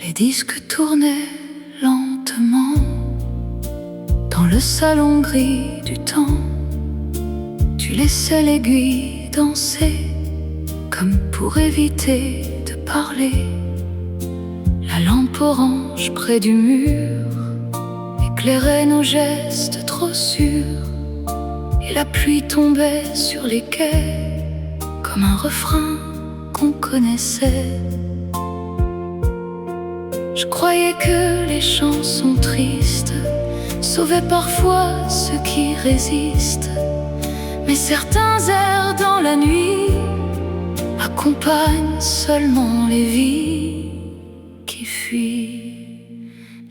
Les disques tournaient lentement dans le salon gris du temps. Tu laissais l'aiguille danser comme pour éviter de parler. La lampe orange près du mur éclairait nos gestes trop sûrs, et la pluie tombait sur les quais comme un refrain qu'on connaissait. Je croyais que les chansons tristes sauvaient parfois ceux qui résistent, mais certains airs dans la nuit accompagnent seulement les vies qui fuient.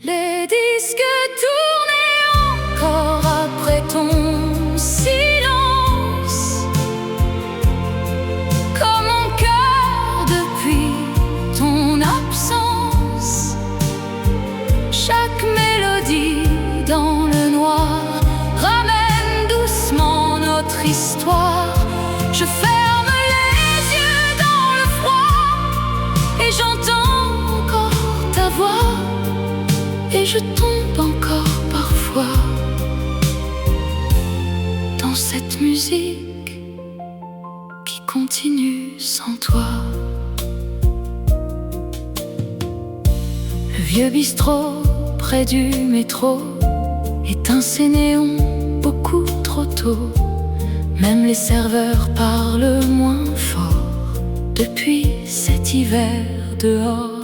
Les disques tournaient encore après ton silence, comme mon cœur depuis ton absence. Chaque mélodie dans le noir ramène doucement notre histoire. Je ferme les yeux dans le froid et j'entends encore ta voix, et je tombe encore parfois dans cette musique qui continue sans toi. Le vieux bistrot près du métro éteint ses néons beaucoup trop tôt. Même les serveurs parlent moins fort depuis cet hiver dehors.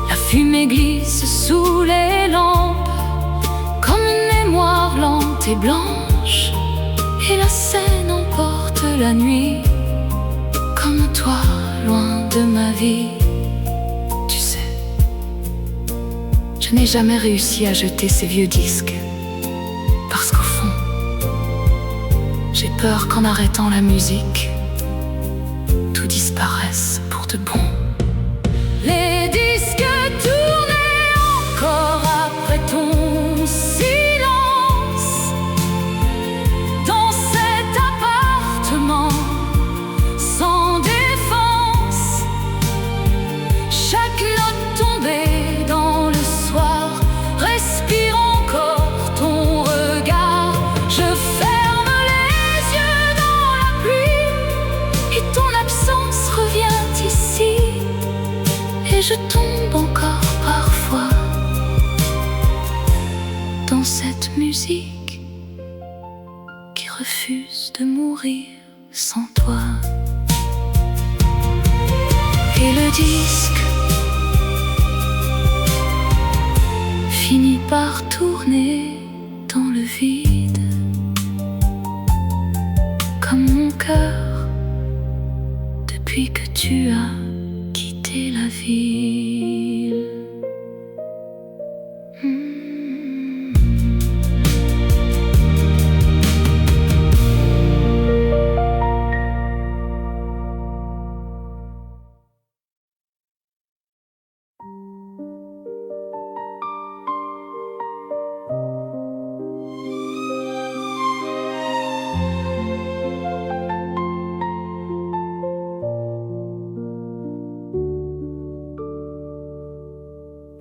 La fumée glisse sous les lampes comme une mémoire lente et blanche, et la scène emporte la nuit comme toi loin de ma vie. Tu sais, je n'ai jamais réussi à jeter ces vieux disques, parce qu'au fond, j'ai peur qu'en arrêtant la musique, tout disparaisse pour de bon. Les disques tournaient encore après ton silence, dans cet appartement sans défense. Chaque note tombée dans le soir respire encore ton regard. Je ferme les yeux dans la pluie et ton absence revient ici, et je tombe encore parfois dans cette musique qui refuse de mourir sans toi. Et le disque finit par tourner dans le vide, comme mon cœur depuis que tu as quitté la ville.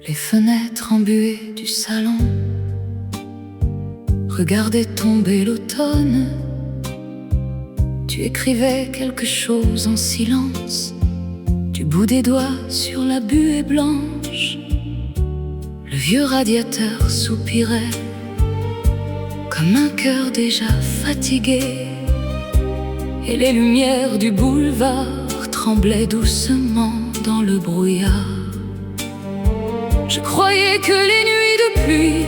Les fenêtres embuées du salon regardaient tomber l'automne. Tu écrivais quelque chose en silence, du bout des doigts sur la buée blanche. Le vieux radiateur soupirait comme un cœur déjà fatigué, et les lumières du boulevard tremblaient doucement dans le brouillard. Je croyais que les nuits de pluie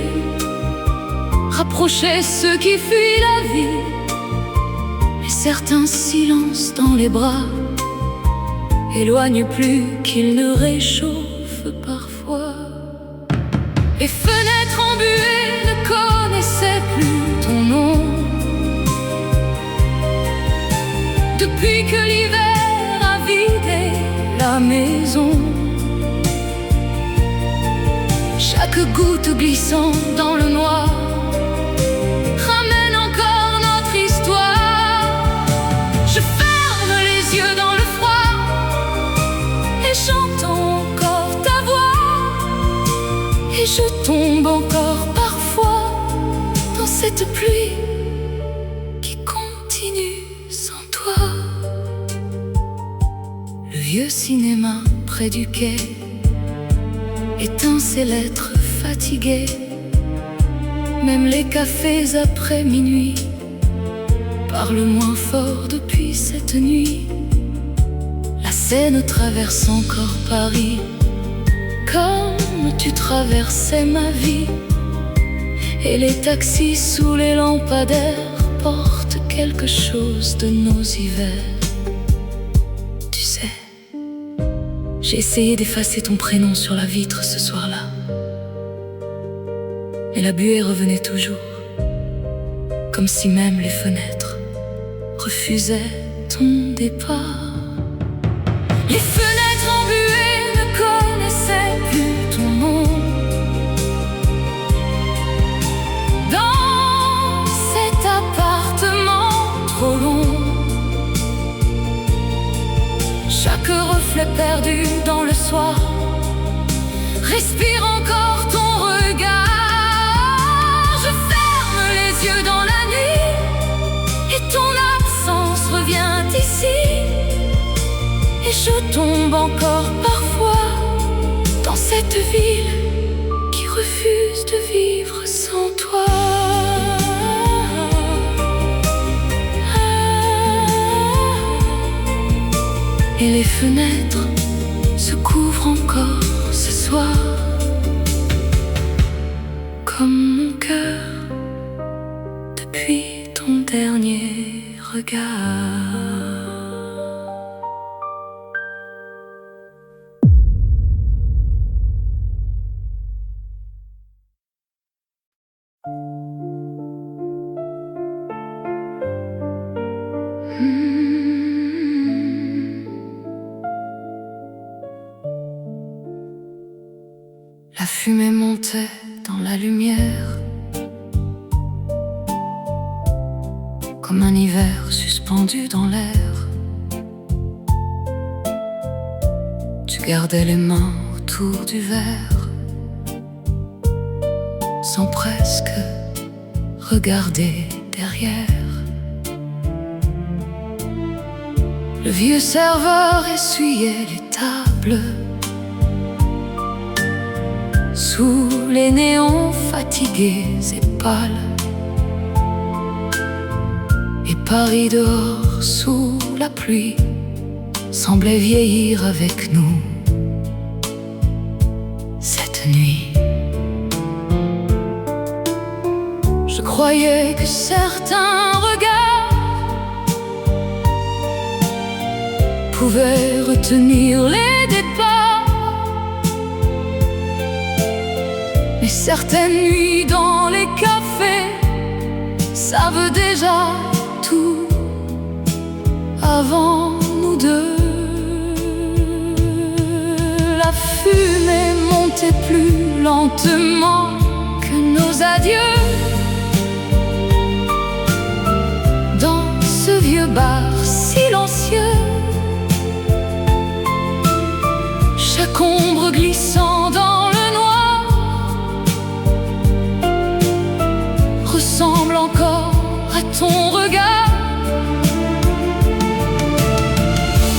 rapprochaient ceux qui fuient la vie, et certains silences dans les bras éloignent plus qu'ils ne réchauffent parfois. Les fenêtres embuées ne connaissaient plus ton nom depuis que l'hiver a vidé la maison. Chaque goutte glissant dans le noir ramène encore notre histoire. Je ferme les yeux dans le froid et j'entends encore ta voix. Et je tombe encore parfois dans cette pluie qui continue sans toi. Le vieux cinéma près du quai éteint ses lettres fatiguées. Même les cafés après minuit parlent moins fort depuis cette nuit. La Seine traverse encore Paris comme tu traversais ma vie. Et les taxis sous les lampadaires portent quelque chose de nos hivers. Tu sais, j'ai essayé d'effacer ton prénom sur la vitre ce soir-là, mais la buée revenait toujours, comme si même les fenêtres refusaient ton départ. Les fenêtres embuées ne connaissaient plus ton nom. Dans cet appartement trop long, chaque reflet perdu dans le soir respire encore ton regard. Je ferme les yeux dans la nuit et ton absence revient ici. Et je tombe encore parfois dans cette ville qui refuse de vivre sans toi. Et les fenêtres se couvrent encore ce soir, comme mon cœur depuis ton dernier regard. La fumée montait dans la lumière, comme un hiver suspendu dans l'air. Tu gardais les mains autour du verre, sans presque regarder derrière. Le vieux serveur essuyait les tables sous les néons fatigués et pâles. Et Paris dehors sous la pluie semblait vieillir avec nous cette nuit. Je croyais que certains regards pouvaient retenir les départs, mais certaines nuits dans les cafés savent déjà tout avant nous deux. La fumée montait plus lentement que nos adieux dans ce vieux bar silencieux. Chaque ombre glissant dans le noir ressemble encore à ton regard.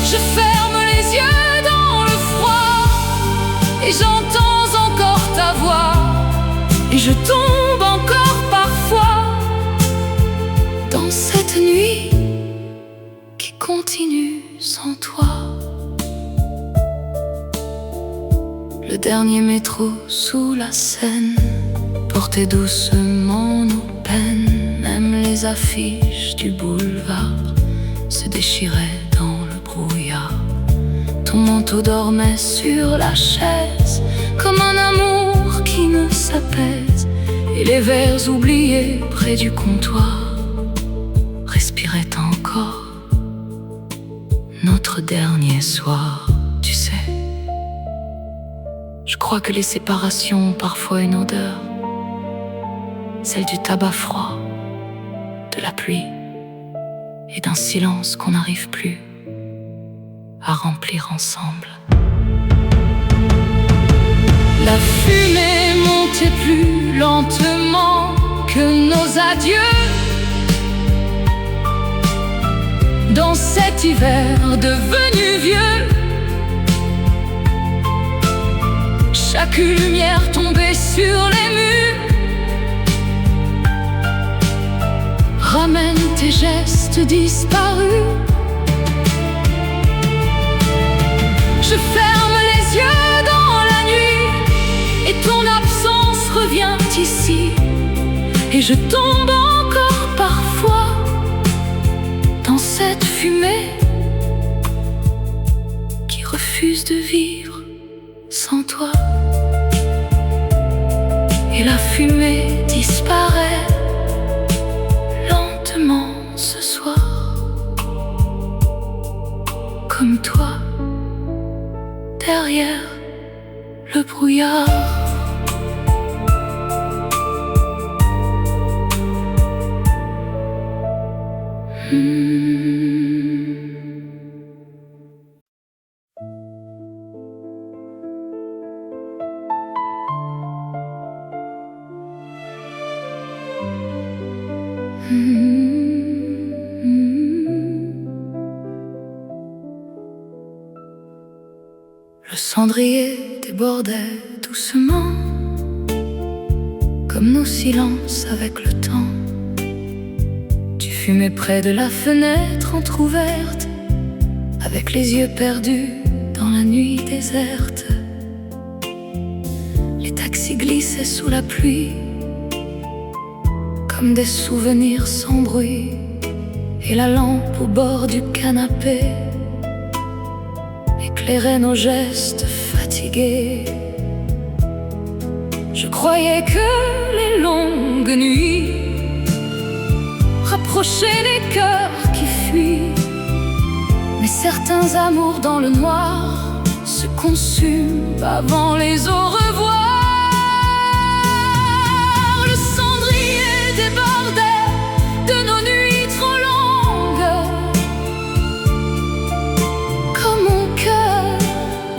Je ferme les yeux dans le froid et j'entends encore ta voix. Et je tombe encore parfois dans cette nuit qui continue sans toi. Le dernier métro sous la Seine portait doucement nos peines. Même les affiches du boulevard se déchiraient dans le brouillard. Ton manteau dormait sur la chaise comme un amour qui ne s'apaise. Et les verres oubliés près du comptoir respiraient encore notre dernier soir. Tu sais, Je crois que les séparations ont parfois une odeur, celle du tabac froid, de la pluie et d'un silence qu'on n'arrive plus à remplir ensemble. La fumée montait plus lentement que nos adieux. Dans cet hiver devenu vieux, chaque lumière tombait sur les murs. Ramène tes gestes disparus. Je ferme les yeux dans la nuit et ton absence revient ici. Et je tombe encore parfois dans cette fumée qui refuse de vivre sans toi. Et la fumée disparaît lentement ce soir, comme toi, derrière le brouillard. Le cendrier débordait doucement, comme nos silences avec le temps. Tu fumais près de la fenêtre entr'ouverte, avec les yeux perdus dans la nuit déserte. Les taxis glissaient sous la pluie, comme des souvenirs sans bruit. Et la lampe au bord du canapé éclairait nos gestes fatigués. Je croyais que les longues nuits rapprochaient les cœurs qui fuient. Mais certains amours dans le noir se consument avant les au revoir. Le cendrier débordait de nos nuits trop longues, comme mon cœur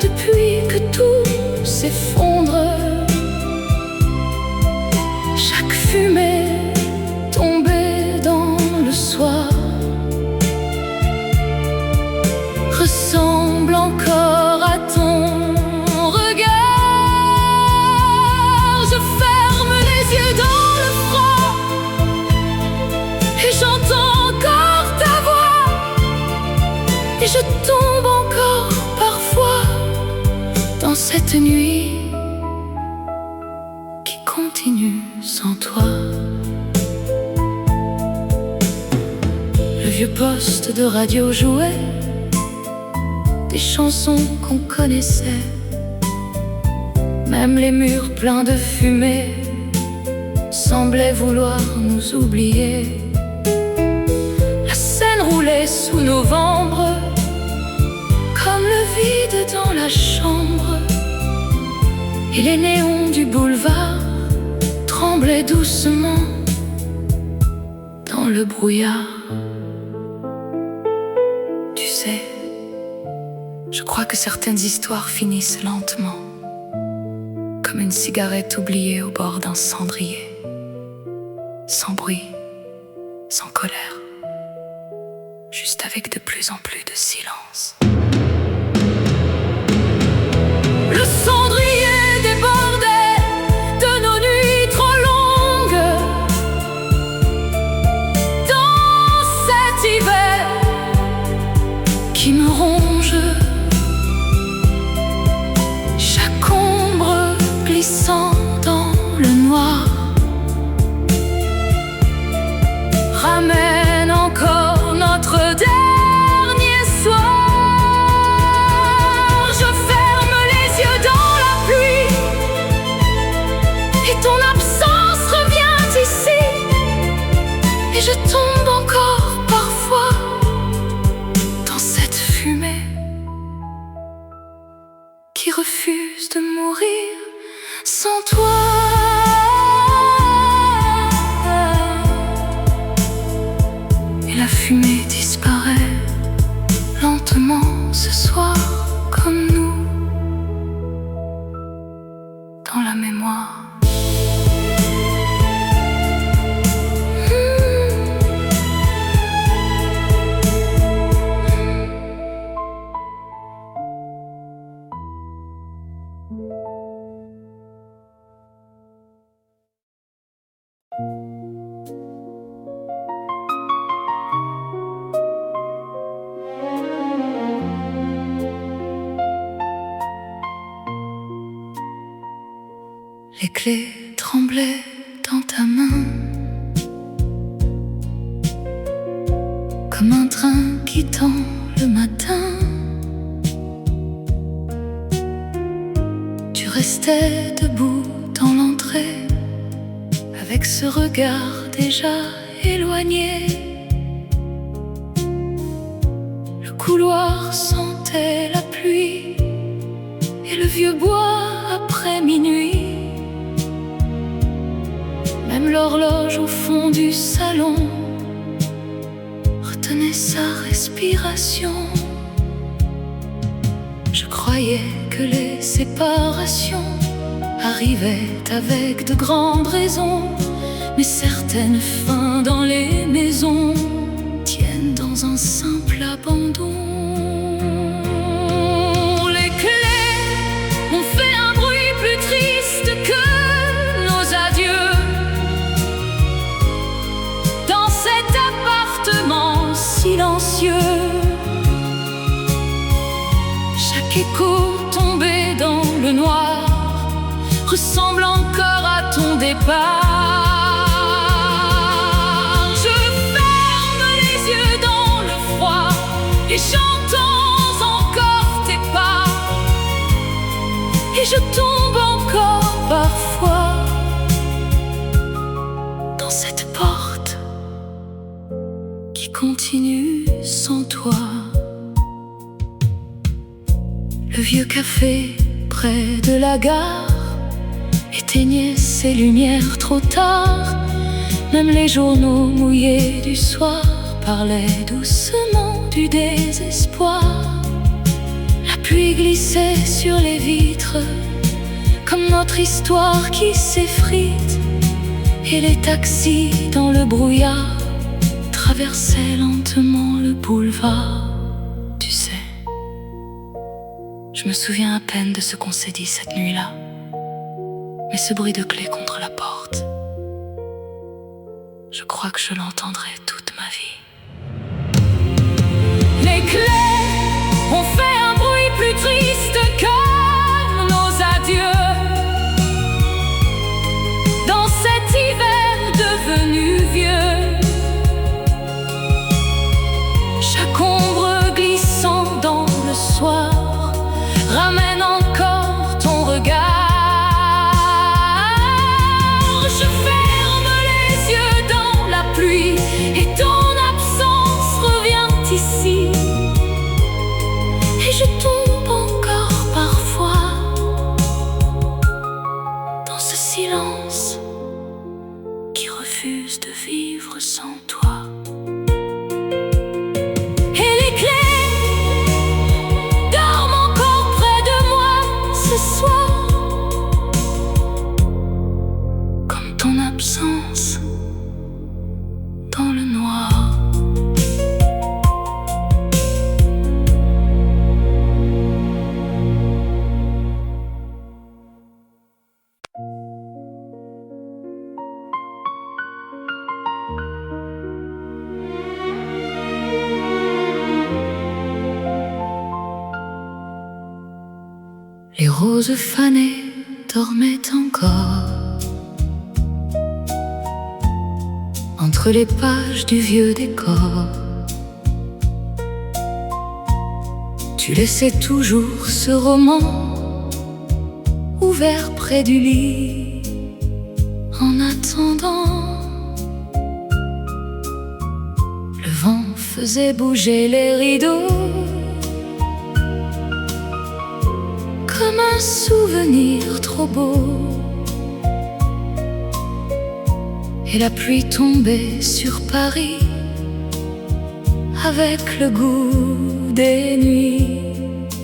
depuis que tout s'effondre. Chaque fumée tombée dans le soir ressemble encore à ton regard. Je ferme les yeux dans le froid et j'entends encore ta voix. Et je tombe encore parfois dans cette nuit qui continue sans toi. Le vieux poste de radio jouait des chansons qu'on connaissait. Même les murs pleins de fumée semblaient vouloir nous oublier. La scène roulait sous novembre, comme le vide dans la chambre. Et les néons du boulevard tremblaient doucement dans le brouillard. Tu sais, je crois que certaines histoires finissent lentement, comme une cigarette oubliée au bord d'un cendrier, sans bruit, sans colère, juste avec de plus en plus de silence. Le cendrier débordait de nos nuits trop longues. Dans cet hiver qui me ronge, chaque ombre glissant dans le noir ramène encore notre dernier soir. Je ferme les yeux dans la pluie et ton absence revient ici. Et je tombe encore parfois dans cette fumée qui refuse de mourir. sans toi. Et la fumée disparaît lentement ce soir, comme nous, dans la mémoire. Les clés tremblaient dans ta main, comme un train quittant le matin. Tu restais debout dans l'entrée, avec ce regard déjà éloigné. Le couloir sentait la pluie et le vieux bois après minuit. Même l'horloge au fond du salon retenait sa respiration. Je croyais que les séparations arrivaient avec de grandes raisons, mais certaines fins dans les maisons tiennent dans un simple abandon. Les clés ont fait un bruit plus triste que nos adieux. Dans cet appartement silencieux, chaque écho tombé dans le noir ressemble encore à ton départ. Je ferme les yeux dans le froid et j'entends encore tes pas. Et je tombe encore parfois dans cette porte qui continue sans toi. Le vieux café près de la gare éteignait ses lumières trop tard. Même les journaux mouillés du soir parlaient doucement du désespoir. La pluie glissait sur les vitres comme notre histoire qui s'effrite. Et les taxis dans le brouillard traversaient lentement le boulevard. Tu sais, je me souviens à peine de ce qu'on s'est dit cette nuit-là. Mais ce bruit de clé contre la porte, je crois que je l'entendrai toute ma vie. Les clés ont fait un bruit plus triste que nos adieux. Dans cet hiver devenu vieux, chaque ombre glissant dans le soir ramène encore ton regard. Je ferme les yeux dans la pluie et ton absence revient ici. Et je tombe encore parfois dans ce silence qui refuse de vivre sans toi. Et les clés dorment encore près de moi ce soir, comme ton absence dans le noir. Les roses fanées dormaient encore entre les pages du vieux décor. Tu laissais toujours ce roman ouvert près du lit en attendant. Le vent faisait bouger les rideaux comme un souvenir trop beau. et la pluie tombait sur Paris avec le goût des nuits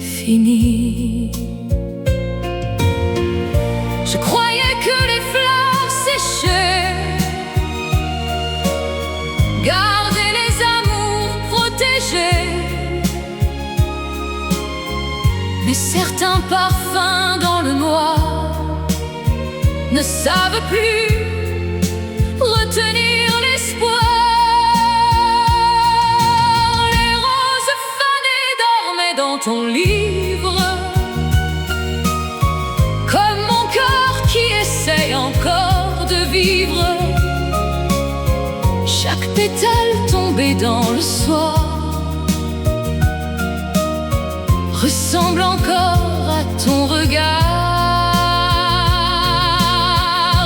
finies. Je croyais que les fleurs séchaient, garder les amours protégés, mais certains parfums dans le noir ne savent plus retenir l'espoir. Les roses fanées dormaient dans ton livre, comme mon cœur qui essaye encore de vivre. Chaque pétale tombé dans le soir ressemble encore à ton regard.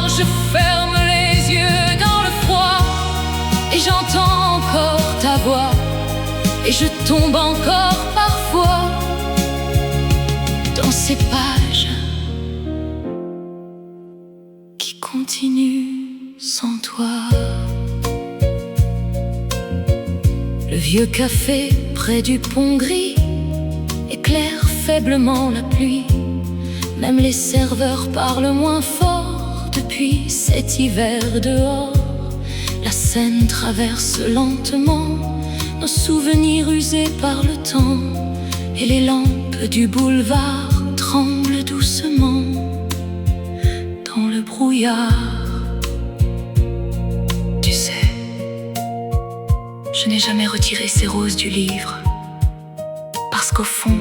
Je ferme les yeux dans le froid et j'entends encore ta voix, et je tombe encore parfois dans ces pages qui continuent sans toi. Le vieux café près du pont gris éclaire faiblement la pluie. Même les serveurs parlent moins fort depuis cet hiver dehors. La Seine traverse lentement nos souvenirs usés par le temps, et les lampes du boulevard tremblent doucement dans le brouillard. Tu sais, je n'ai jamais retiré ces roses du livre, parce qu'au fond,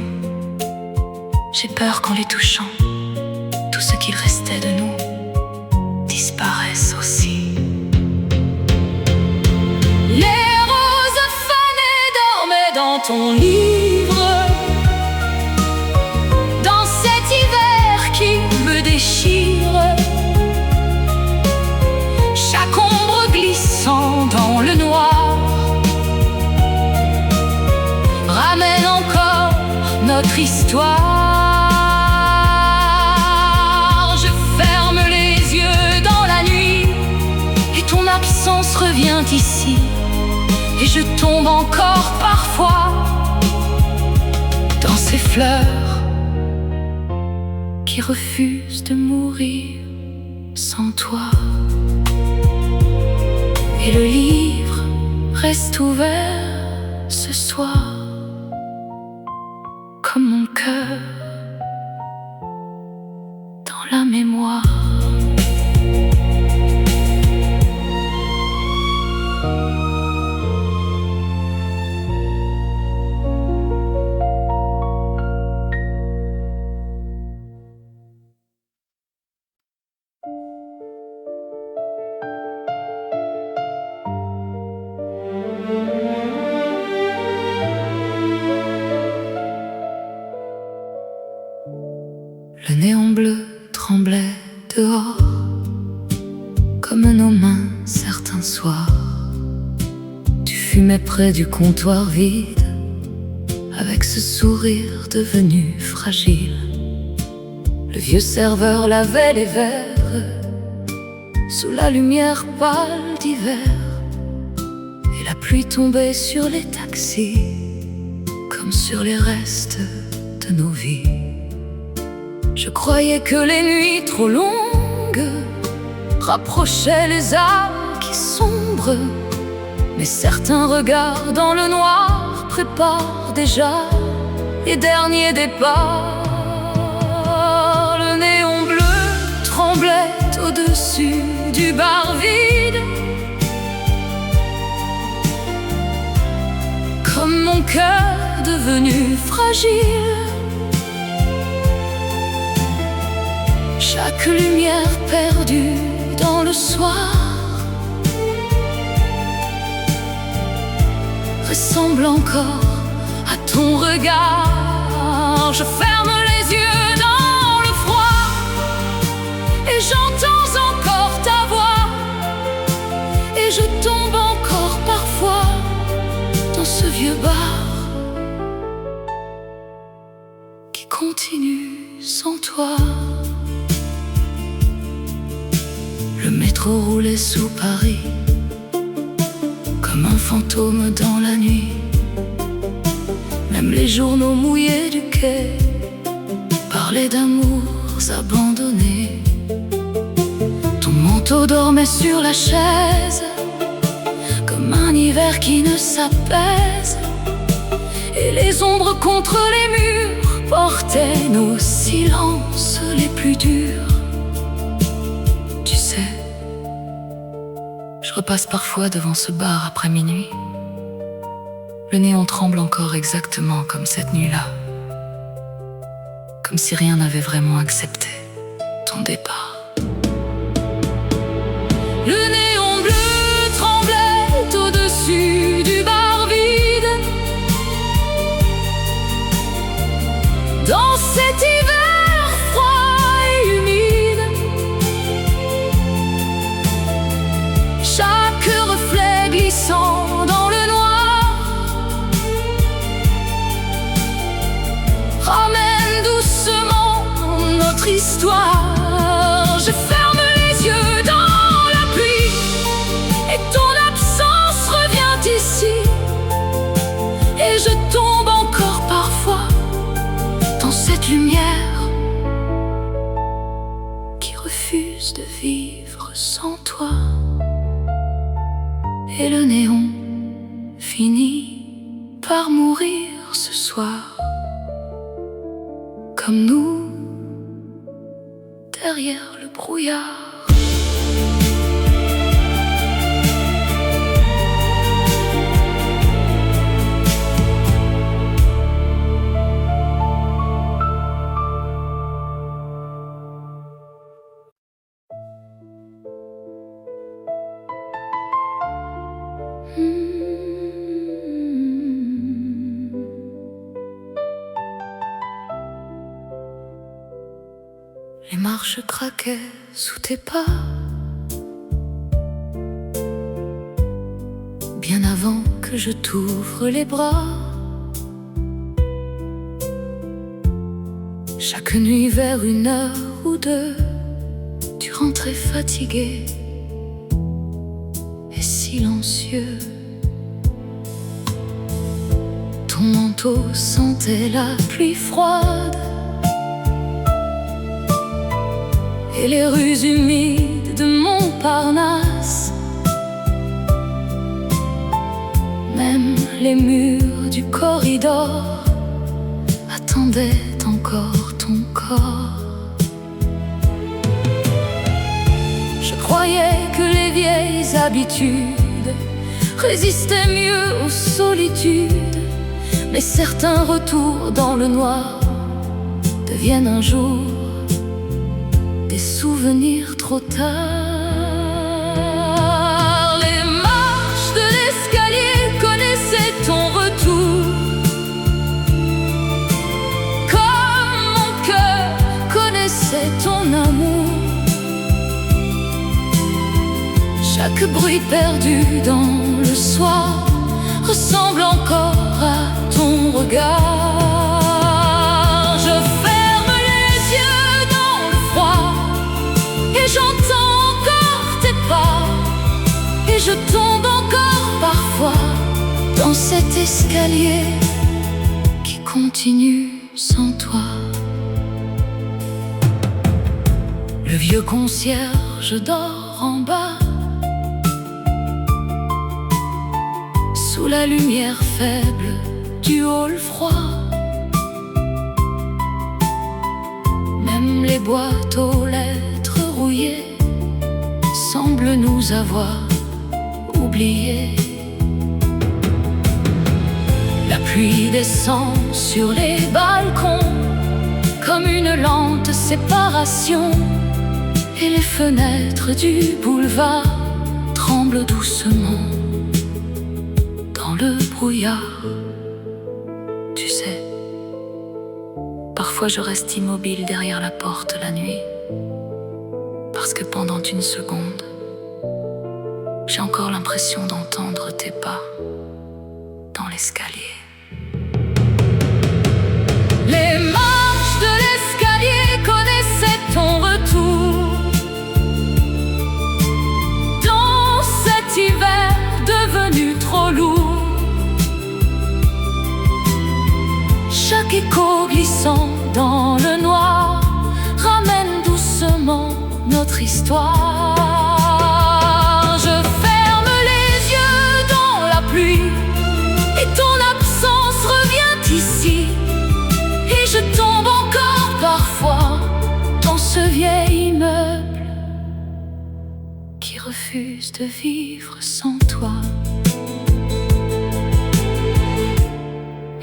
j'ai peur qu'en les touchant, tout ce qu'il restait de nous disparaisse aussi. Les roses fanées dormaient dans ton livre, dans cet hiver qui me déchire. Chaque ombre glissant dans le noir ramène encore notre histoire. Je ferme les yeux dans la nuit et ton absence revient ici, et je tombe encore parfois dans ces fleurs qui refusent de mourir sans toi. Et le livre reste ouvert ce soir, comme mon cœur dans la mémoire. Le néon bleu tremblait dehors, comme nos mains certains soirs. Tu fumais près du comptoir vide, avec ce sourire devenu fragile. Le vieux serveur lavait les verres sous la lumière pâle d'hiver, et la pluie tombait sur les taxis comme sur les restes de nos vies. Je croyais que les nuits trop longues rapprochaient les âmes qui sombrent, mais certains regards dans le noir préparent déjà les derniers départs. Le néon bleu tremblait au-dessus du bar vide, comme mon cœur devenu fragile. Chaque lumière perdue dans le soir ressemble encore à ton regard. Je ferme les yeux dans le froid et j'entends encore ta voix, et je tombe encore parfois dans ce vieux bar qui continue sans toi. Le métro métro roulait sous Paris, comme un fantôme dans la nuit. Même les journaux mouillés du quai parlaient d'amours abandonnés. Ton manteau dormait sur la chaise, comme un hiver qui ne s'apaise. Et les ombres contre les murs portaient nos silences les plus durs. Tu sais, je repasse parfois devant ce bar après minuit. Le néon tremble encore exactement comme cette nuit-là, comme si rien n'avait vraiment accepté ton départ. Le néon bleu tremblait au-dessus du bar vide. Dans cet hiver froid et humide, chaque reflet glissant dans le noir ramène doucement notre histoire. Je ferme les yeux dans la pluie et ton absence revient ici. Et je tombe encore parfois dans cette lumière qui refuse de vivre sans toi. Et le néon finit par mourir ce soir, comme nous, derrière le brouillard. Les marches craquaient sous tes pas, bien avant que je t'ouvre les bras. Chaque nuit vers 1h ou 2, tu rentrais fatigué et silencieux. Ton manteau sentait la pluie froide et les rues humides de Montparnasse. Même les murs du corridor attendaient encore ton corps. Je croyais que les vieilles habitudes résistaient mieux aux solitudes, mais certains retours dans le noir deviennent un jour des souvenirs trop tard. Les marches de l'escalier connaissaient ton retour, comme mon cœur connaissait ton amour. Chaque bruit perdu dans le soir ressemble encore à ton regard. Et j'entends encore tes pas, et je tombe encore parfois dans cet escalier qui continue sans toi. Le vieux concierge dort en bas, sous la lumière faible du hall froid. Même les boîtes aux lettres rouillées semblent nous avoir oubliés. La pluie descend sur les balcons comme une lente séparation, et les fenêtres du boulevard tremblent doucement dans le brouillard. Tu sais, parfois je reste immobile derrière la porte la nuit, parce que pendant une seconde, j'ai encore l'impression d'entendre tes pas dans l'escalier. Les marches de l'escalier connaissaient ton retour, notre histoire. Je ferme les yeux dans la pluie et ton absence revient ici. Et je tombe encore parfois dans ce vieil immeuble qui refuse de vivre sans toi.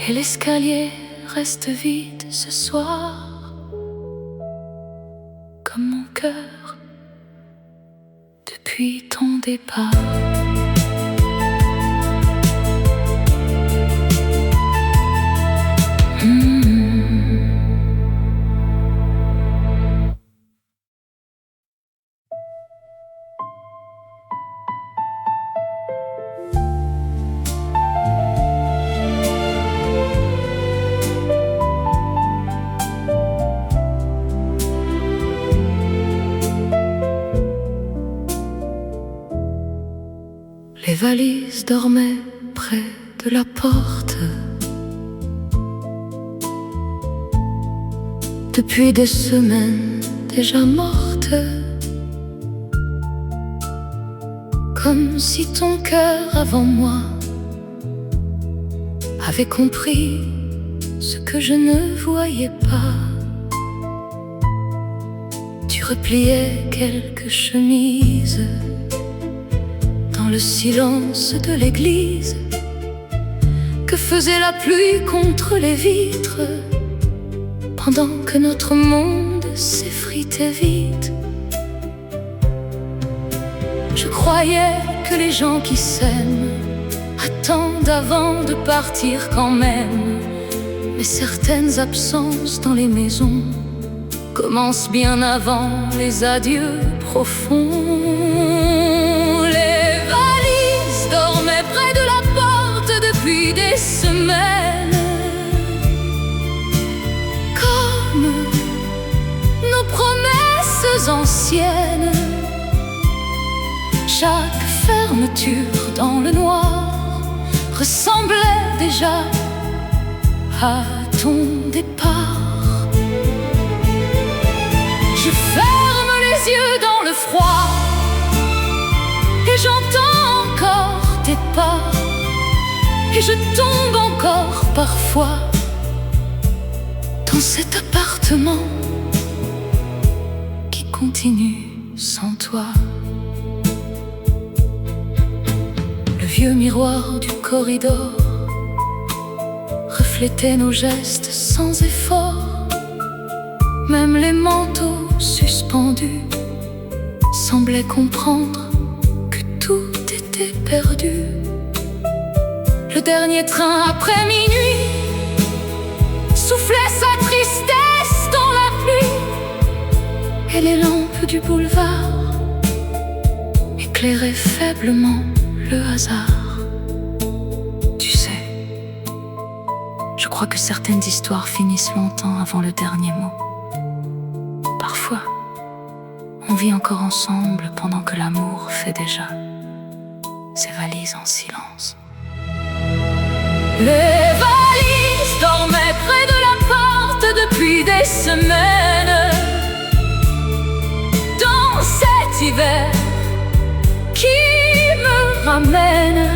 Et l'escalier reste vide ce soir, comme mon cœur depuis ton départ. Les valises dormaient près de la porte. Depuis des semaines déjà mortes, comme si ton cœur avant moi avait compris ce que je ne voyais pas. Tu repliais quelques chemises dans le silence de l'église que faisait la pluie contre les vitres, pendant que notre monde s'effritait vite. Je croyais que les gens qui s'aiment attendent avant de partir quand même. Mais certaines absences dans les maisons commencent bien avant les adieux profonds. Les valises dormaient près de la porte depuis des semaines, comme nos promesses anciennes. Chaque fermeture dans le noir ressemblait déjà à ton départ. Je ferme les yeux dans le froid et j'entends encore tes pas. Et je tombe encore parfois dans cet appartement qui continue sans toi. Le vieux miroir du corridor reflétait nos gestes sans effort. Même les manteaux suspendus semblaient comprendre que tout était perdu. Le dernier train après minuit soufflait sa tristesse dans la pluie, et les lampes du boulevard éclairaient faiblement le hasard. Tu sais, je crois que certaines histoires finissent longtemps avant le dernier mot. Parfois, on vit encore ensemble pendant que l'amour fait déjà ses valises en silence. Les valises dormaient près de la porte depuis des semaines. Dans cet hiver qui me ramène,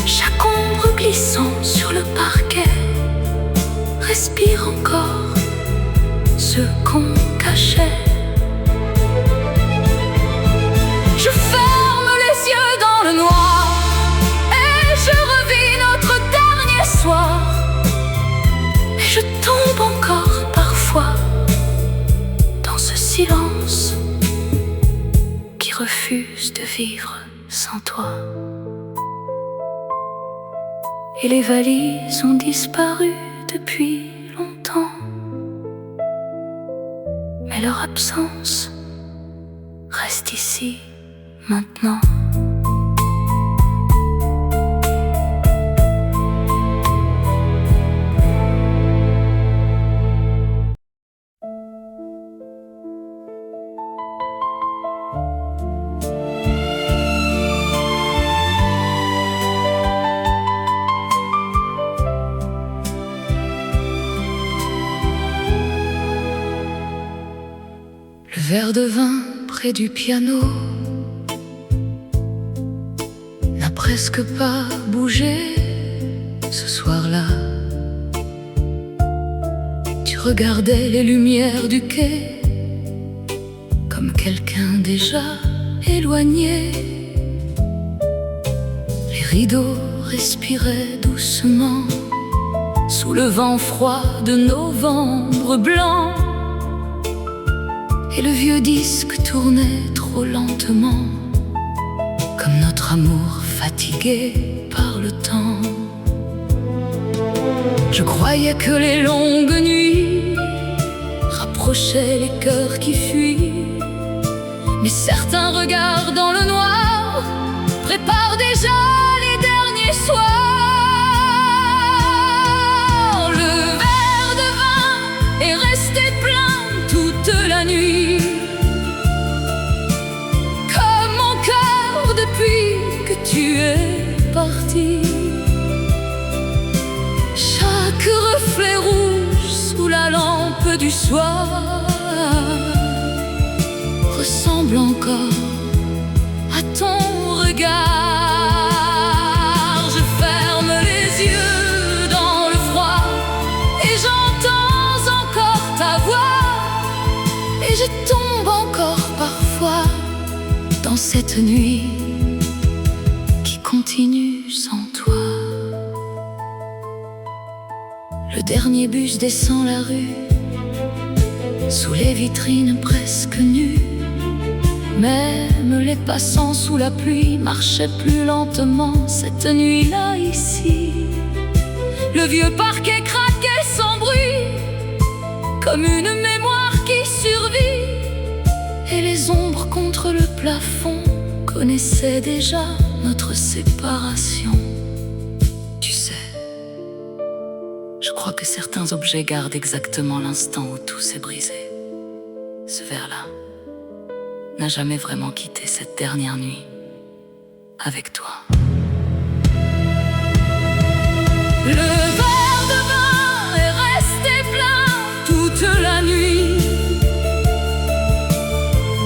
chaque ombre glissant sur le parquet respire encore ce qu'on cachait. Je ferme les yeux dans le noir et je revis notre dernier soir. Et je tombe encore parfois dans ce silence qui refuse de vivre sans toi. Et les valises ont disparu depuis longtemps, mais leur absence reste ici maintenant. Le verre de vin près du piano n'a presque pas bougé ce soir-là. Tu regardais les lumières du quai comme quelqu'un déjà éloigné. Les rideaux respiraient doucement sous le vent froid de novembre blanc. Et le vieux disque tournait trop lentement, comme notre amour fatigué par le temps. Je croyais que les longues nuits rapprochaient les cœurs qui fuient, mais certains regards dans le noir préparent déjà les derniers soirs. Le verre de vin est resté plein toute la nuit, comme mon cœur depuis que tu es parti. Chaque reflet rouge sous la lampe du soir ressemble encore à ton regard. Je ferme les yeux dans le froid et j'entends encore ta voix, et je tombe encore parfois dans cette nuit qui continue sans toi. Le dernier bus descend la rue sous les vitrines presque nues. Même les passants sous la pluie marchaient plus lentement cette nuit-là ici. Le vieux parquet craquait sans bruit, comme une mémoire qui survit. Et les ombres contre le plafond connaissaient déjà notre séparation. Tu sais, je crois que certains objets gardent exactement l'instant où tout s'est brisé. Ce verre-là n'a jamais vraiment quitté cette dernière nuit avec toi. Le verre de vin est resté plein toute la nuit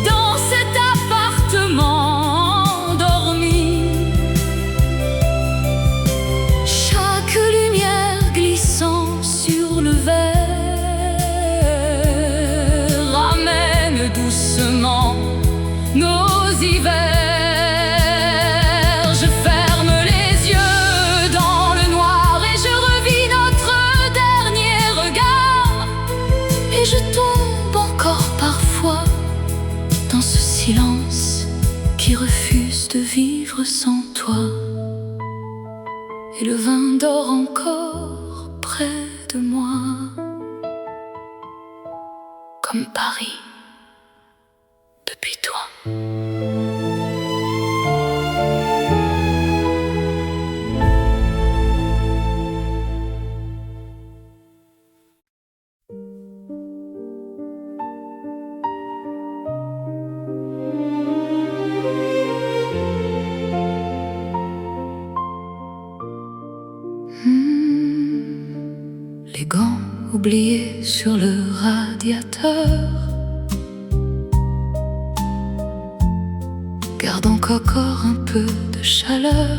dans cet appartement endormi. Chaque lumière glissant sur le verre ramène doucement nos hivers. Je ferme les yeux dans le noir et je revis notre dernier regard. Et je tombe encore parfois dans ce silence qui refuse de vivre sans toi. Et le vin dort encore près de moi, comme Paris depuis toi. Les gants oubliés sur le radiateur gardent encore un peu de chaleur.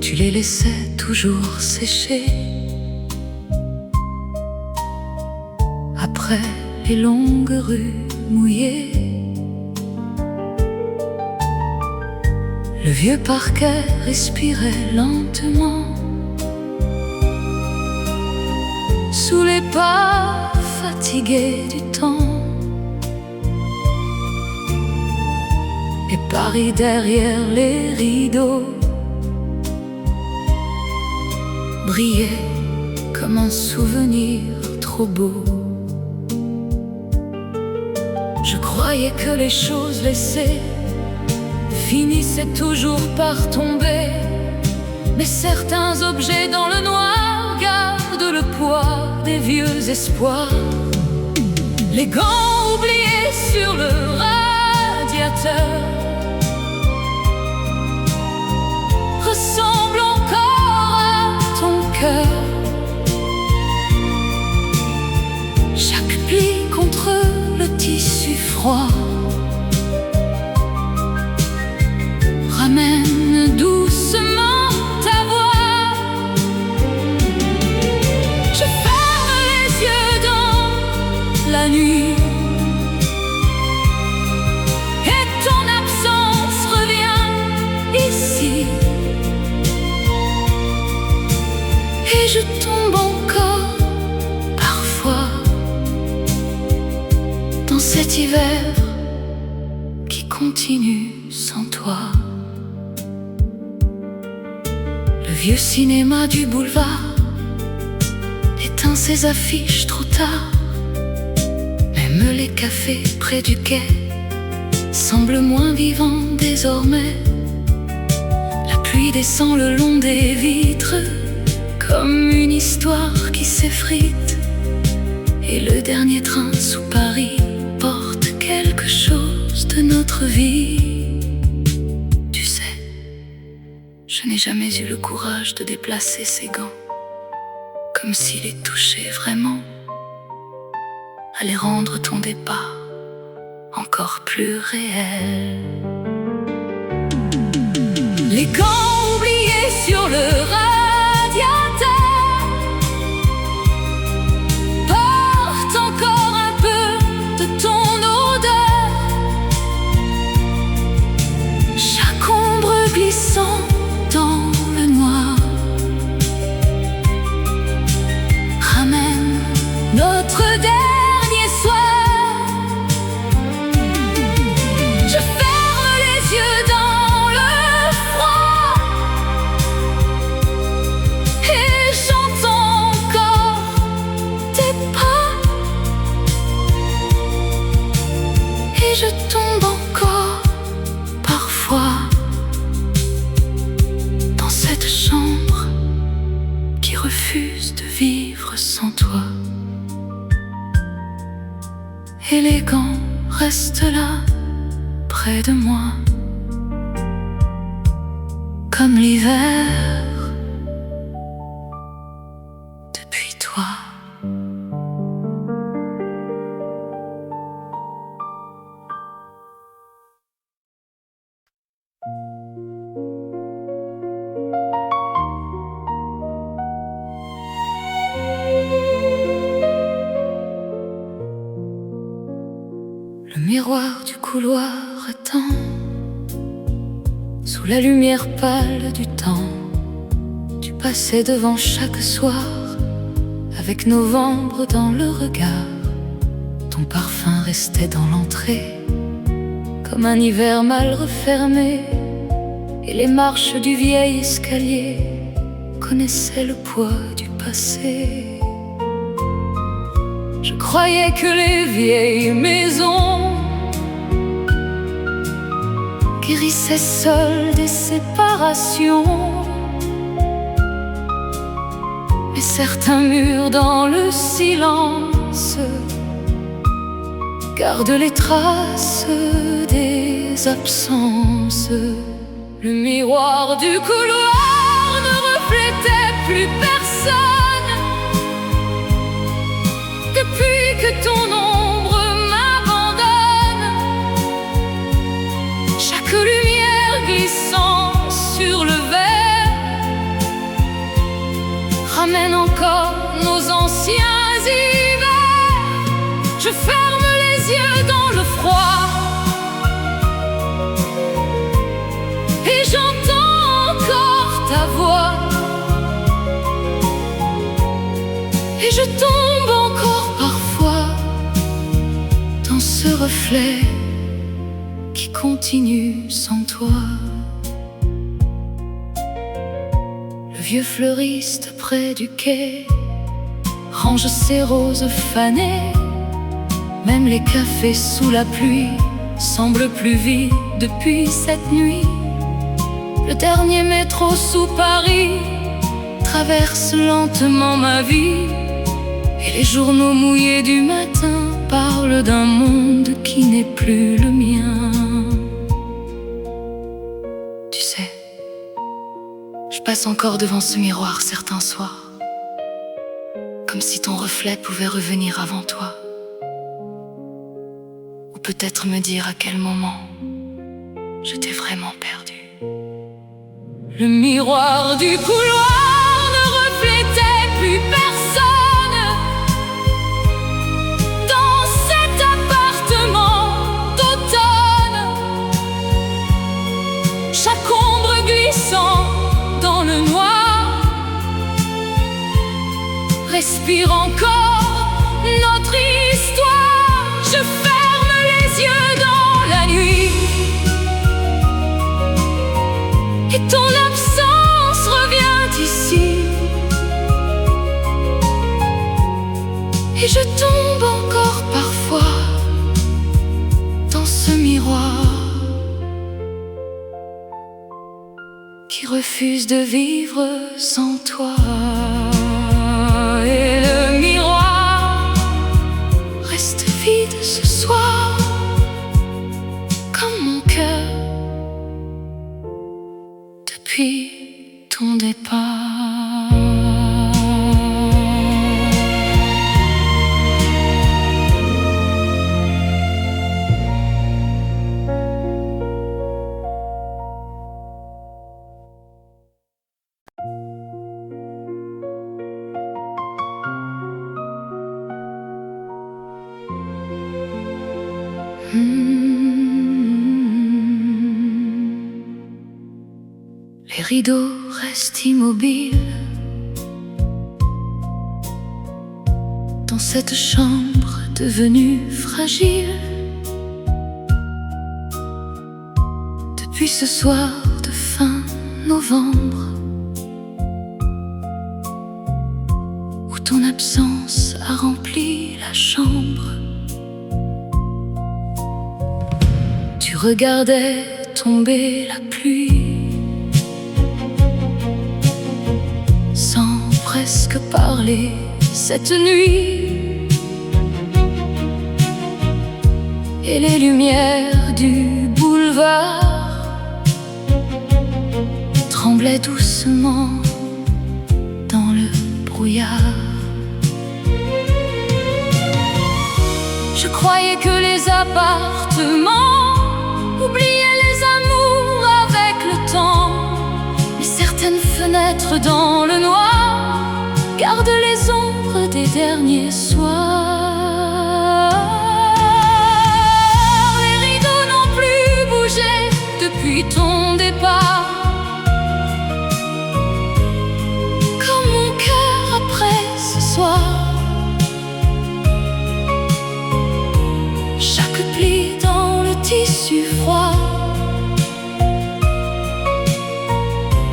Tu les laissais toujours sécher après les longues rues mouillées. Le vieux parquet respirait lentement sous les pas fatigués du temps. Et Paris derrière les rideaux brillait comme un souvenir trop beau. Je croyais que les choses laissées finissaient toujours par tomber, mais certains objets dans le noir gardent le poids des vieux espoirs. Les gants oubliés sur le radiateur ressemblent encore à ton cœur. froid. Ramène doucement ta voix. Je ferme les yeux dans la nuit, et ton absence revient ici. Et je tombe encore parfois dans cet hiver qui continue sans toi. Le vieux cinéma du boulevard éteint ses affiches trop tard. Même les cafés près du quai semblent moins vivants désormais. La pluie descend le long des vitres comme une histoire qui s'effrite. Et le dernier train sous Paris porte quelque chose de notre vie. Tu sais, je n'ai jamais eu le courage de déplacer ces gants, comme s'il les touchait vraiment, allait rendre ton départ encore plus réel. Les gants oubliés sur le radiateur portent encore un peu de ton odeur. Chaque ombre glissant dans le noir ramène notre dernier soir. Je ferme les yeux dans le froid et j'entends encore tes pas. Et je tombe encore parfois dans cette chambre qui refuse de vivre sans toi. Et les gants restent là près de moi, comme l'hiver depuis toi. Le miroir du couloir attend sous la lumière pâle du temps. Tu passais devant chaque soir avec novembre dans le regard. Ton parfum restait dans l'entrée comme un hiver mal refermé. Et les marches du vieil escalier connaissaient le poids du passé. Je croyais que les vieilles maisons guérissaient seules des séparations. Mais certains murs dans le silence gardent les traces des absences. Le miroir du couloir ne reflétait plus personne depuis que ton ombre m'abandonne. Chaque lumière glissant sur le verre ramène encore nos anciens hivers. Je ferme les yeux dans le froid et j'entends encore ta voix. Et je tombe encore parfois dans ce reflet qui continue sans toi. Le vieux fleuriste près du quai range ses roses fanées. Même les cafés sous la pluie semblent plus vides depuis cette nuit. Le dernier métro sous Paris traverse lentement ma vie. Et les journaux mouillés du matin parlent d'un monde qui n'est plus le mien. Tu sais, je passe encore devant ce miroir certains soirs, comme si ton reflet pouvait revenir avant toi. Ou peut-être me dire à quel moment je t'ai vraiment perdu. Le miroir du couloir ne reflétait plus personne dans cet appartement d'automne. Chaque ombre glissant dans le noir respire encore notre histoire. Je ferme les yeux dans la nuit et ton absence revient ici. Et je tombe encore parfois dans ce miroir qui refuse de vivre sans toi. Et le miroir reste vide ce soir, comme mon cœur depuis ton départ. Les rideaux restent immobiles dans cette chambre devenue fragile. Depuis ce soir de fin novembre, où ton absence a rempli la chambre, tu regardais tomber la pluie sans presque parler cette nuit. Et les lumières du boulevard tremblaient doucement dans le brouillard. Je croyais que les appartements oubliaient les amours avec le temps, mais certaines fenêtres dans le noir gardent les ombres des derniers soirs. Les rideaux n'ont plus bougé depuis ton départ, comme mon cœur après ce soir. Chaque pli dans le tissu froid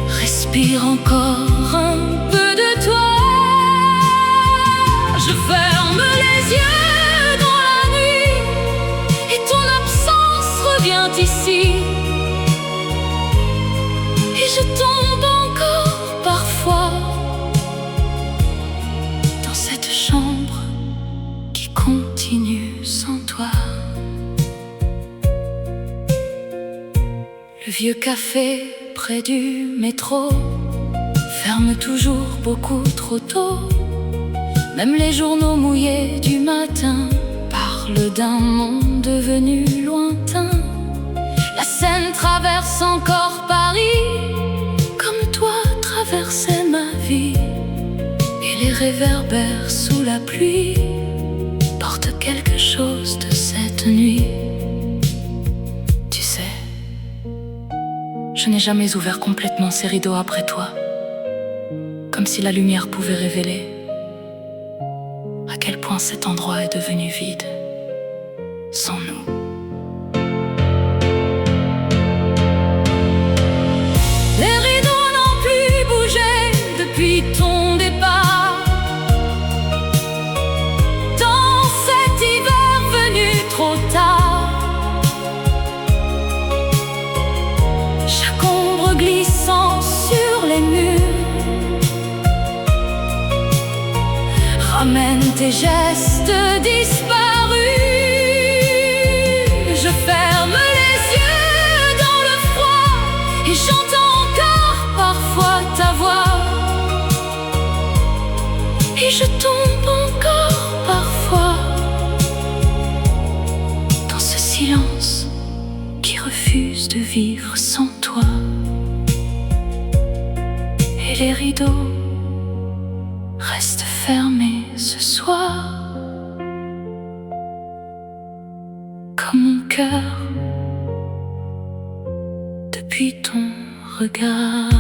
respire encore un peu de toi. Je ferme les yeux dans la nuit et ton absence revient ici. Et je tombe encore parfois dans cette chambre qui continue sans toi. Le vieux café près du métro ferme toujours beaucoup trop tôt. Même les journaux mouillés du matin parlent d'un monde devenu lointain. La Seine traverse encore Paris, comme toi traversait ma vie. Et les réverbères sous la pluie portent quelque chose de cette nuit. Tu sais, je n'ai jamais ouvert complètement ces rideaux après toi, comme si la lumière pouvait révéler à quel point cet endroit est devenu vide sans nous. Les rideaux n'ont plus bougé depuis ton départ, dans cet hiver venu trop tard. Chaque ombre glissant sur les murs ramène tes gestes disparus. Je ferme les yeux dans le froid et j'entends encore parfois ta voix. Et je tombe encore parfois dans ce rideaux restent fermés ce soir, comme mon cœur depuis ton regard.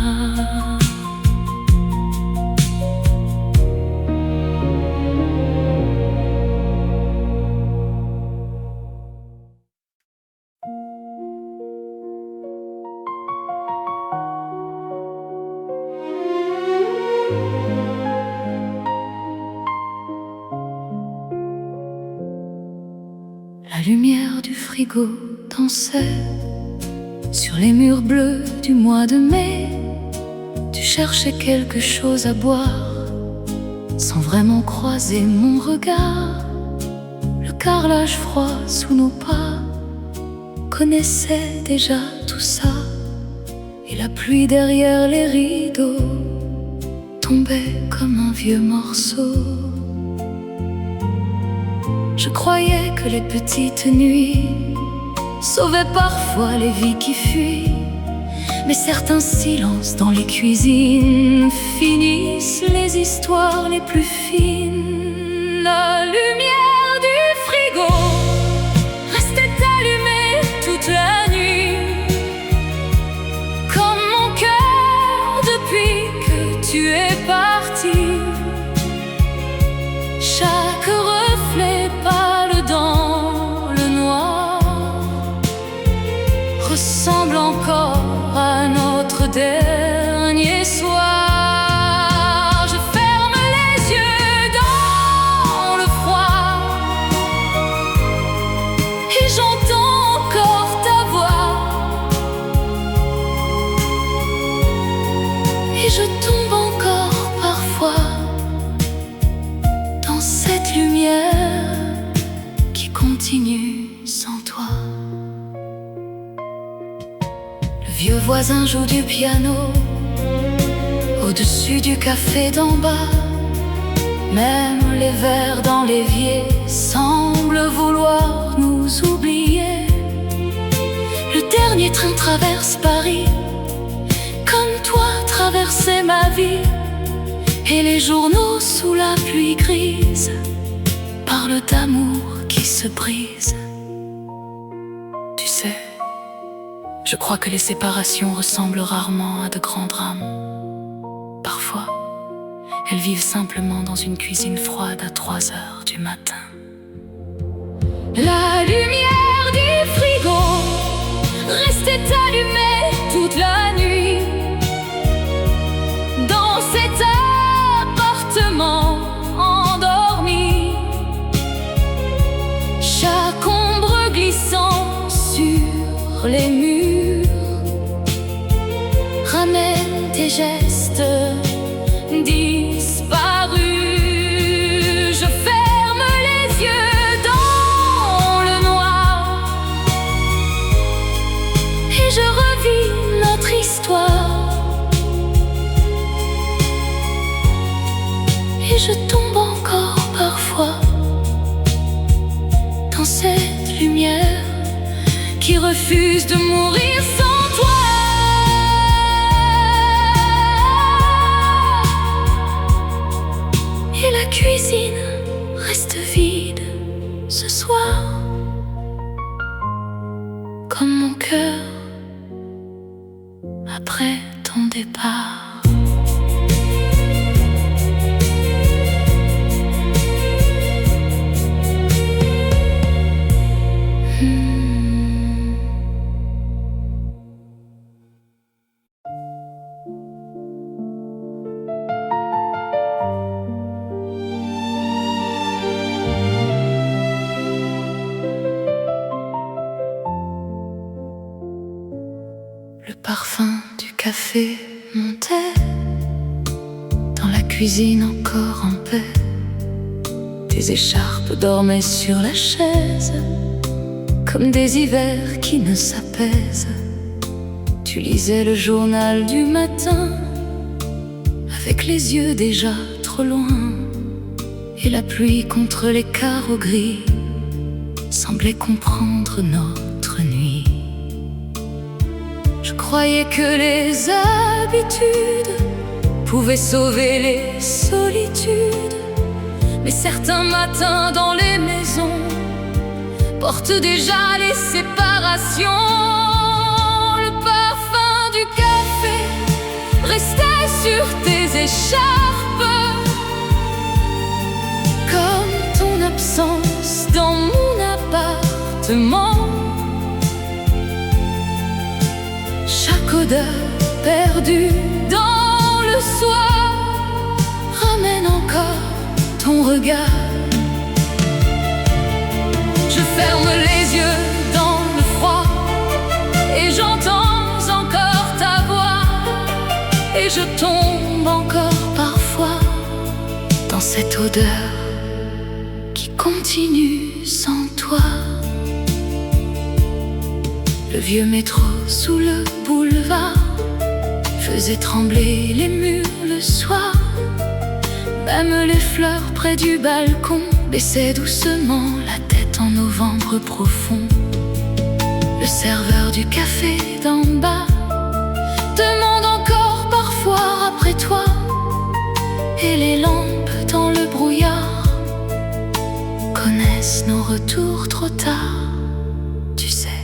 La lumière du frigo dansait sur les murs bleus du mois de mai. Tu cherchais quelque chose à boire sans vraiment croiser mon regard. Le carrelage froid sous nos pas connaissait déjà tout ça, et la pluie derrière les rideaux tombait comme un vieux morceau. Je croyais que les petites nuits sauvaient parfois les vies qui fuient, mais certains silences dans les cuisines finissent les histoires les plus fines. La lumière du frigo restait allumée toute la nuit, comme mon cœur depuis que tu es parti. Chaque reflet pâle dans le noir ressemble encore à notre dernier soir. Je ferme les yeux dans le froid et j'entends encore ta voix, et je tombe encore parfois dans cette lumière qui continue sans toi. Le vieux voisin joue du piano au-dessus du café d'en bas. Même les verres dans l'évier semblent vouloir nous oublier. Le dernier train traverse Paris, comme toi traversait ma vie. Et les journaux sous la pluie grise parlent d'amour qui se brise. Tu sais, je crois que les séparations ressemblent rarement à de grands drames. Parfois, elles vivent simplement dans une cuisine froide à 3 heures du matin. La lumière du frigo restait allumée toute la nuit dans cet appartement endormi. Chaque ombre glissant sur les murs ramène tes gestes disparus. Je ferme les yeux dans le noir et je revis notre histoire. Et je tombe encore parfois dans cette lumière qui refuse de mourir sans toi. Et la cuisine reste vide ce soir, comme mon cœur après ton départ. Le parfum du café montait dans la cuisine encore en paix. Tes écharpes dormaient sur la chaise comme des hivers qui ne s'apaisent. Tu lisais le journal du matin avec les yeux déjà trop loin, et la pluie contre les carreaux gris semblait comprendre notre nuit. Je croyais que les habitudes pouvait sauver les solitudes. Mais certains matins dans les maisons portent déjà les séparations. Le parfum du café restait sur tes écharpes, comme ton absence dans mon appartement. Chaque odeur perdue dans le soir ramène encore ton regard. Je ferme les yeux dans le froid et j'entends encore ta voix. Et je tombe encore parfois dans cette odeur qui continue sans toi. Le vieux métro sous le boulevard faisait trembler les murs le soir. Même les fleurs près du balcon baissaient doucement la tête en novembre profond. Le serveur du café d'en bas demande encore parfois après toi. Et les lampes dans le brouillard connaissent nos retours trop tard. Tu sais,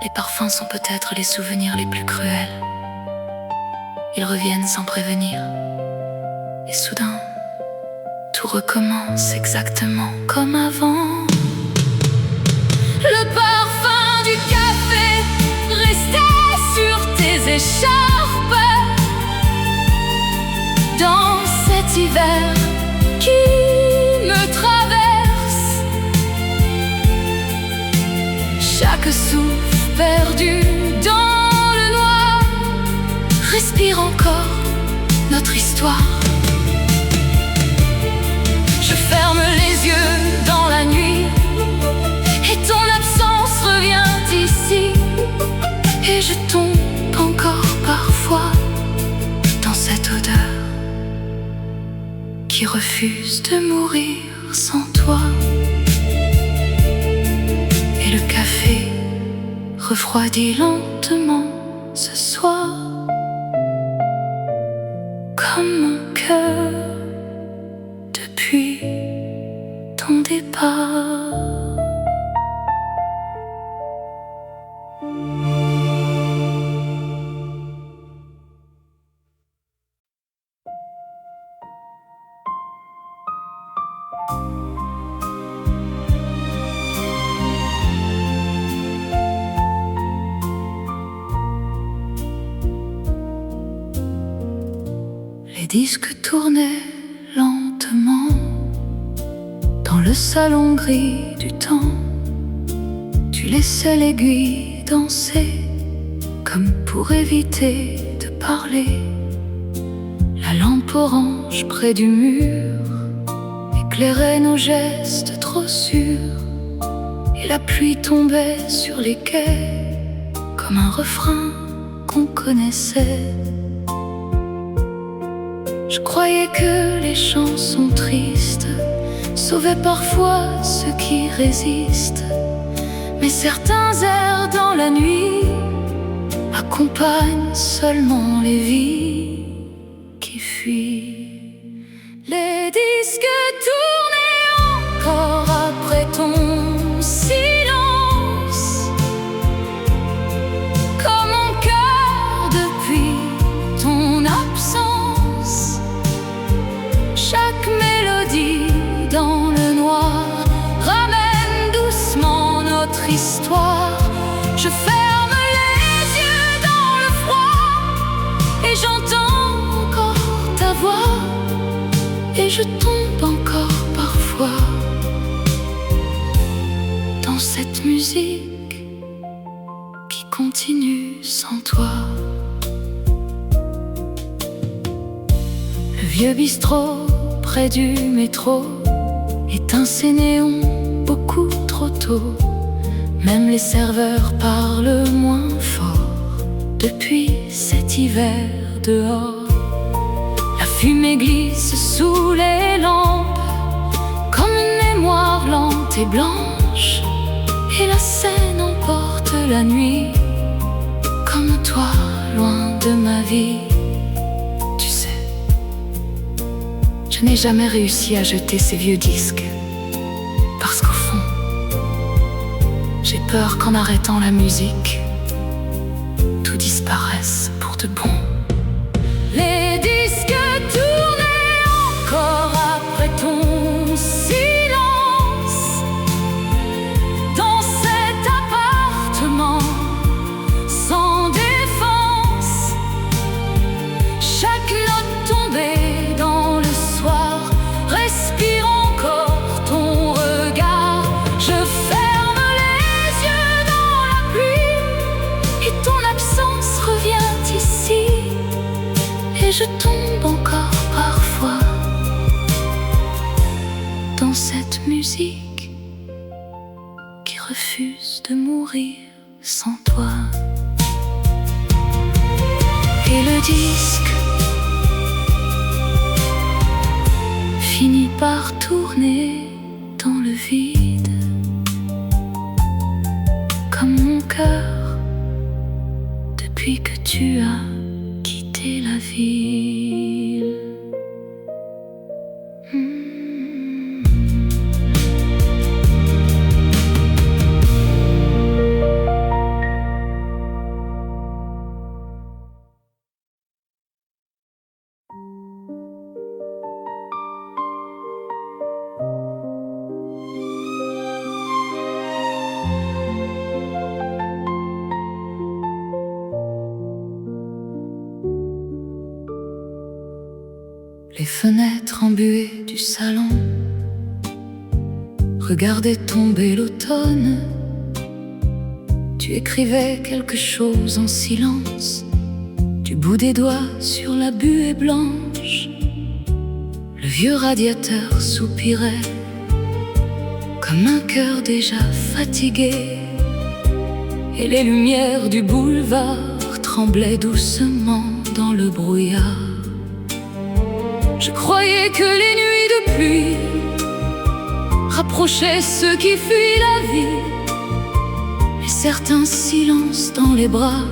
les parfums sont peut-être les souvenirs les plus cruels. Ils reviennent sans prévenir. Et soudain, tout recommence exactement comme avant. Le parfum du café restait sur tes écharpes dans cet hiver qui me traverse. Chaque souffle perdu dans le noir respire encore notre histoire. Je ferme les yeux dans la nuit et ton absence revient ici. Et je tombe encore parfois dans cette odeur qui refuse de mourir sans toi. Et le café refroidit lentement ce soir, comme mon cœur depuis ton départ. Les disques tournaient lentement dans le salon gris du temps. Tu laissais l'aiguille danser comme pour éviter de parler. La lampe orange près du mur éclairait nos gestes trop sûrs. Et la pluie tombait sur les quais comme un refrain qu'on connaissait. Je croyais que les chansons tristes sauvaient parfois ceux qui résistent. Mais certains airs dans la nuit accompagnent seulement les vies qui fuient. Les disques tournaient encore après ton silence, comme mon cœur depuis ton absence. Chaque mélodie dans le noir ramène doucement notre histoire. Je ferme les yeux dans le froid et j'entends encore ta voix. Et je tombe encore parfois dans cette musique qui continue sans toi. Le vieux bistrot près du métro éteint ses néons beaucoup trop tôt. Même les serveurs parlent moins fort depuis cet hiver dehors. La fumée glisse sous les lampes comme une mémoire lente et blanche. Et la scène emporte la nuit comme toi loin de ma vie. Je n'ai jamais réussi à jeter ces vieux disques, parce qu'au fond, j'ai peur qu'en arrêtant la musique, tout disparaisse pour de bon. Les disques tournaient encore après ton silence, dans cet appartement sans défense. Chaque note tombée dans le soir respire encore ton regard. Je ferme les yeux dans la pluie et ton absence revient ici. Et je tombe encore parfois dans cette musique qui refuse de mourir sans toi. Et le disque finit par tourner dans le vide, comme mon cœur depuis que tu as quitté la ville. Les fenêtres embuées du salon regardaient tomber l'automne. Tu écrivais quelque chose en silence, du bout des doigts sur la buée blanche. Le vieux radiateur soupirait comme un cœur déjà fatigué, et les lumières du boulevard tremblaient doucement dans le brouillard. Je croyais que les nuits de pluie rapprochaient ceux qui fuient la vie, et certains silences dans les bras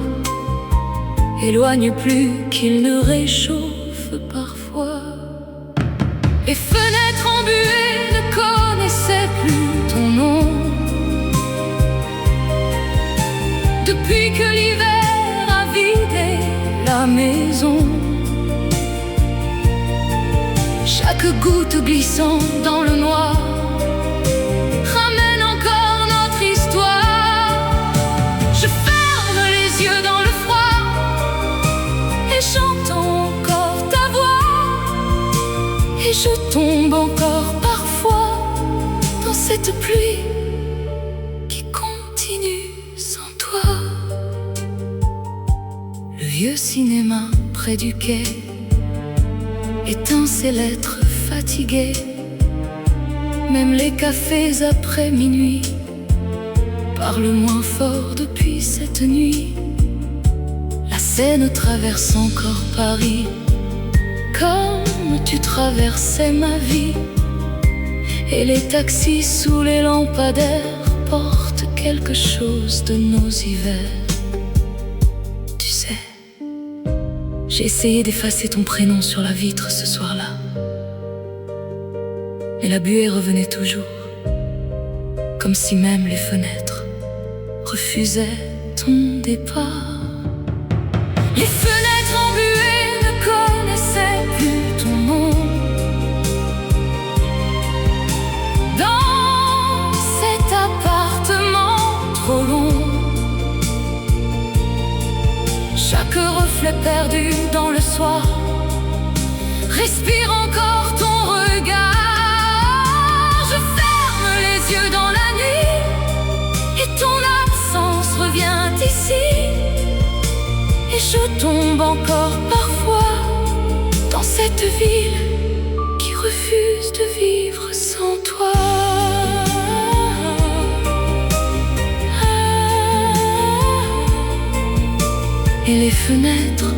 éloignent plus qu'ils ne réchauffent parfois. Les fenêtres embuées ne connaissaient plus ton nom, depuis que l'hiver a vidé la maison. Chaque goutte glissant dans le noir ramène encore notre histoire. Je ferme les yeux dans le froid et j'entends encore ta voix. Et je tombe encore parfois dans cette pluie qui continue sans toi. Le vieux cinéma près du quai éteint ses lettres fatiguées. Même les cafés après minuit parlent moins fort depuis cette nuit. La Seine traverse encore Paris comme tu traversais ma vie. Et les taxis sous les lampadaires portent quelque chose de nos hivers. Tu sais, j'ai essayé d'effacer ton prénom sur la vitre ce soir-là, et la buée revenait toujours, comme si même les fenêtres refusaient ton départ. Les fenêtres embuées ne connaissaient plus ton nom. Dans cet appartement trop long, chaque reflet perdu dans le soir respire encore ton regard. Je ferme les yeux dans la nuit et ton absence revient ici. Et je tombe encore parfois dans cette ville qui refuse de vivre sans toi. Et les fenêtres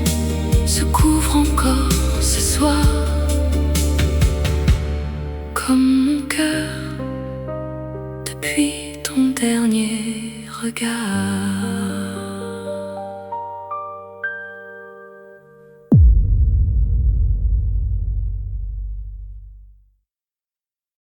se couvrent encore ce soir, comme mon cœur depuis ton dernier regard.